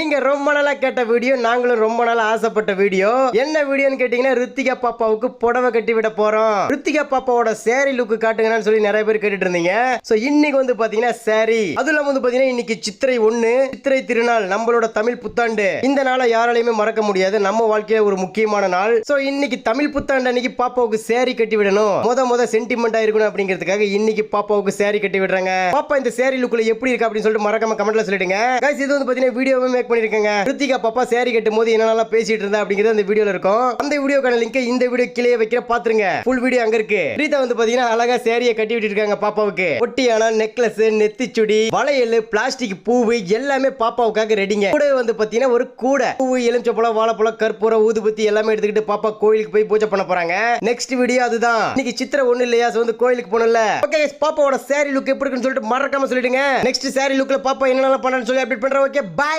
நீங்க ரொம்ப நாளா கேட்ட வீடியோ, நாங்களும் ரொம்ப நாளா ஆசைப்பட்ட வீடியோ. என்ன வீடியோன்னு கேட்டீங்கன்னா, ரித்திகா பாப்பாவுக்கு புடவை கட்டி விட போறோம். ரித்திகா பாப்பாவோட சேரி லுக் காட்டுங்கன்னு சொல்லி நிறைய பேர் கேட்டுட்டு இருந்தீங்க. சோ இன்னைக்கு வந்து பாத்தீங்கன்னா சேரி, அதுல வந்து பாத்தீங்கன்னா இன்னைக்கு சித்திரை 1, சித்திரை திருநாள், நம்மளோட தமிழ் புத்தாண்டு. இந்த நாளை யாராலையுமே மறக்க முடியாது, நம்ம வாழ்க்கையில ஒரு முக்கியமான நாள். சோ இன்னைக்கு தமிழ் புத்தாண்டு அன்னைக்கு பாப்பாவுக்கு சேரி கட்டி விடணும், முத சென்டிமெண்டா இருக்கணும் அப்படிங்கிறதுக்காக இன்னைக்கு பாப்பாவுக்கு சேரி கட்டி விடுறாங்க. பாப்பா இந்த சேரி லுக்ல எப்படி இருக்கு அப்படின்னு சொல்லிட்டு மறக்காம கமெண்ட்ல சொல்லிடுங்க. गाइस இது வந்து பாத்தீங்கன்னா வீடியோவே மேக் பண்ணிருக்கேங்க. ரித்திகா பாப்பா சேரி கட்டும்போது என்னென்னலாம் பேசிட்டு இருந்தா அப்படிங்கிறது அந்த வீடியோல இருக்கும். அந்த வீடியோக்கான லிங்க் இந்த வீடியோ கீழே வைக்கிற பாத்துருங்க. ஃபுல் வீடியோ அங்க இருக்கு. ரீதா வந்து பாத்தீங்கன்னா அழகா சேரியை கட்டி விட்டு இருக்காங்க பாப்பாவுக்கு. ஒட்டியான நெக்லஸ், நெத்திச்சுடி, வளையல், பிளாஸ்டிக் பூவு எல்லாமே பாப்பாவுக்காக ரெடிங்க. கூட வந்து பாத்தீங்கன்னா ஒரு கூடை, பூவு, எலுமிச்சம்பழம், வாழைப்பழம், கற்பூரம், ஊதுபத்தி எல்லாமே எடுத்துக்கிட்டு பாப்பா கோயிலுக்கு போய் பூஜை பண்ண போறாங்க. நெக்ஸ்ட் வீடியோ அதுதான். இன்னைக்கு சித்திரை 1 இல்லையா, சோ வந்து கோயிலுக்கு போகணும்ல. ஓகே गाइस, பாப்பாவோட சேரி லுக் எப்படி இருக்குன்னு சொல்லிட்டு மறக்காம சொல்லிடுங்க. நெக்ஸ்ட் சேரி லுக்ல பாப்பா என்னென்னலாம் பண்ணான்னு சொல்லி அப்டேட் பண்றேன். Okay bye.